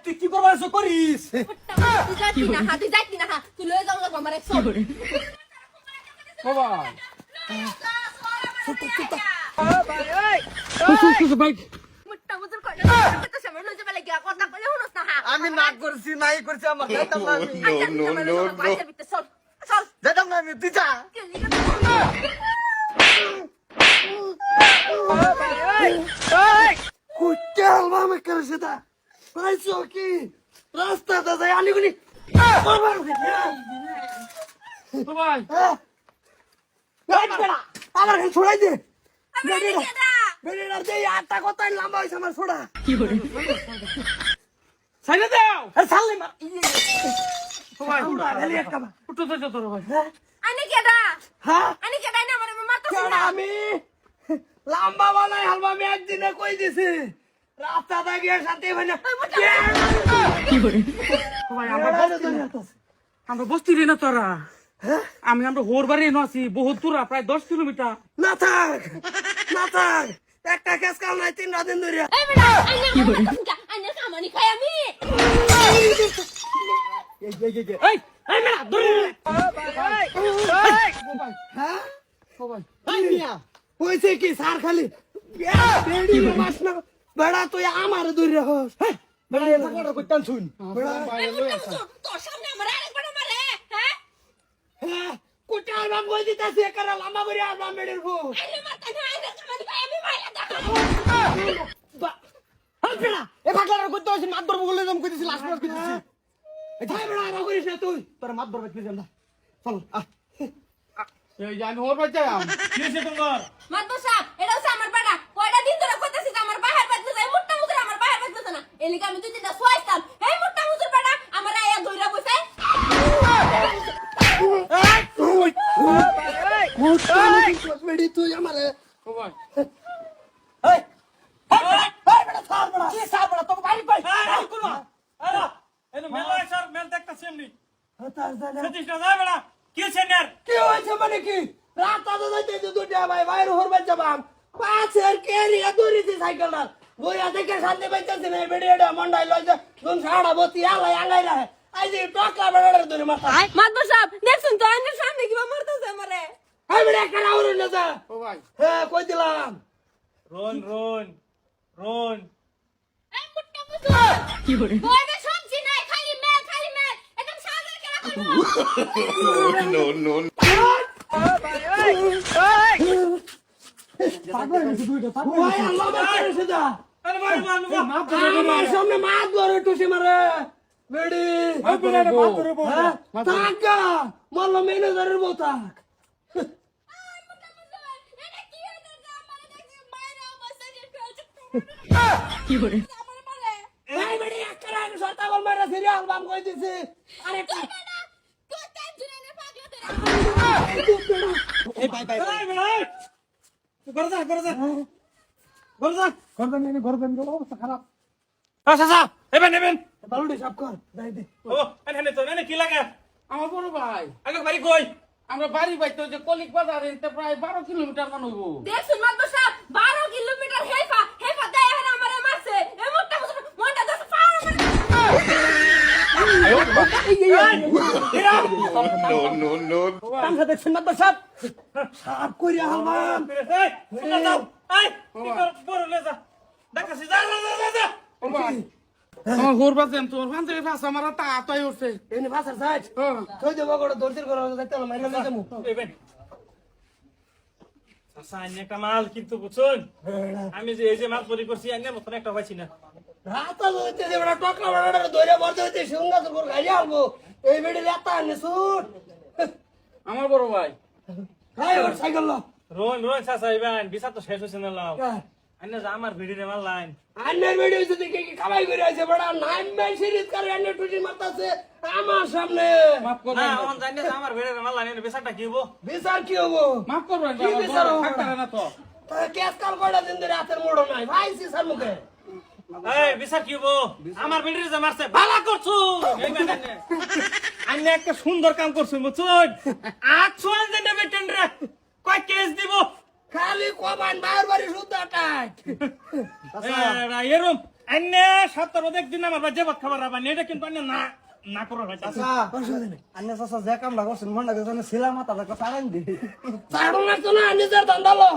তুই কি করবার করিস? তুই যাইতি না তুই লয়ে যাও আমার এক সব বাবা মুট্টা মুজুর কই তো সময় লয়ে যাবে লাগি কথা কইলে হনস না আমি না করছি নাই করছি আমার যাইতাম না আমি চল চল যাইতাম না আমি তুই যা কুত্তে হালবা আমি করেছে তা পাইছো কি রাস্তাটা যাই আনিগুনি ভাই আমার কাছে ছড়াই দে বেড়েটার যে আটটা কথাই লম্বা হয়েছে আমার ছোড়া সাইলে দাও সালে মা ভাই খালি একটা উঠো তো তোর ভাই আনি কেডা হ্যাঁ আনি কেডা না আমার মারতাছ কেডা আমি লম্বা বানাই হালবা আমি একদিনে কই দিছি রাস্তা দা গিয়ে সাথে ভাই না কি করে ভাই আমরা বস্তি রে না তোরা আমি আমরা হোর বাড়ি নছি বহুত দূর প্রায় 10 কিলোমিটার না থাক একটা কেস কাল নাই 3 দিন ধরে এই বেটা আনি কামানি খাই আমি এই মেলা ধরে হ্যাঁ সবাই মিয়া কইছে কি সার খালি বেড়ি মাছ না বেড়া তুই আমার ধরে হস বেড়া এটা করে কইতাম শুন বেড়া তোর সামনে আমার আরেকবার মারে হ্যাঁ হ্যাঁ কোটা আলবাম কই দিতাছে একারা লম্বা করে আলবাম মেডেল হো আরে মাথা না আরে কামানি খাই আমি মাইরা দেখো হল বেড়া এ ফাকলার কইতে হইছে মাত ধরব বলে জম কইতেছি লাস্ট মাস কইতেছি এই বেড়া আর করিস না তুই তোর মাত ধরবে কি জানা চল এই জানি হোর বাচ্চা কি হইছে তোমার মাদবর সাহেব এটা হচ্ছে আমার পাড়া কয়টা দিন ধরে কইতাছি যে আমার বাহির বাজতে যায় মুট্টা মুজুর আমার বাহির বাজতে না এলিকা আমি দুই দিনটা সোয়াইতাম এই মুট্টা মুজুর পাড়া আমার আয়া ধইরা বসে বেড়ি তুই আমারে মাদবর সাহেব দেখছুন তো আইনের সামনে কিবা মারতেছে আমারে কই দিলাম এই মুট্টা মুজুর কি করে বইবে সবজি নাই খালি মেল একদম সাগর খেলা করব সামনে মাছ ধরে টুসি মারে বেড়ি মল্ল ম্যানেজারের বউ থাক কি করে আমার বড় ভাই আমরা বাড়ি বাইতে যে কলিক বাজার এতে প্রায় 12 কিলোমিটার মান হইব দেখছুন মাদবর সাহেব 12 কিলোমিটার হেফা দেয় আর আমারে মারছে এই মুট্টা মুজুর মনটা দশ পাওয়ার আমার হোর বাজেন তোর ফান থেকে ফাঁসা মারা তা তাই উঠছে একটা মাল কিন্তু বুঝুন আমি যে এই যে মাছ পরি করছি আইনের মতন একটা পাইছি না আমার বড় ভাই রোন চাচা ইবেন বিচার তো শেষ হয়েছে না লাও আইনে যে আমার ভিডিও মাল লাইন আমার সামনে মাফ না করবেন এখন জানি যে আমার ভিডিও মাল লাইন বিচারটা কি হবো বিচার কি হবো মাফ করবেন কি বিচার হবে? থাকতারে না তো কেস কাল কয়টা দিন ধরে হাতের মোড়ো নাই ভাই সিসার মুখে এই বিচার কি হবো আমার ভিডিও যে মারছে ভালো করছো আইনে একটা সুন্দর কাম করছো বুঝুন 800 দিন বেটেন রে কয় কেস দিব খালি কবান বাইর বাড়ি শুদ্ধ টাইট এরম আন্নে সপ্তাহ মধ্যে একদিন আমার বাড়ি ভাত খাবার রাবানি এটা কিন্তু আন্নে না না করার ভাই চাচা আন্নে চাচা যে কামটা করছেন মন লাগে জানে ছিলাম মাথা একটা তারান দি ছাড়ো না তো না নিজের ধান্দা লো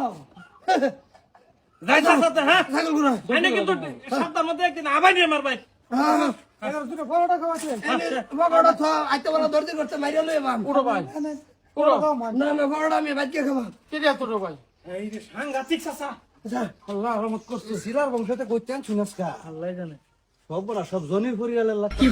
যাই সাথে হ্যাঁ ছাগল গুনা আন্নে কিন্তু সপ্তাহ মধ্যে একদিন আবানি আমার ভাই এগারো দুটো পরোটা খাওয়াছে বড় তো আইতে বড় দর্দি করতে মাইরা লই বাম উড়ো ভাই উড়ো না না বড় আমি বাচ্চা খাবো কে দিয়া তোর ভাই এই যে সাংঘাতিক চাচা আল্লাহ রহমত করছে সিরার বংশতে কইতেন শুনস কা আল্লাহ জানে সব বড় সব জনির পরিয়ালের লাগি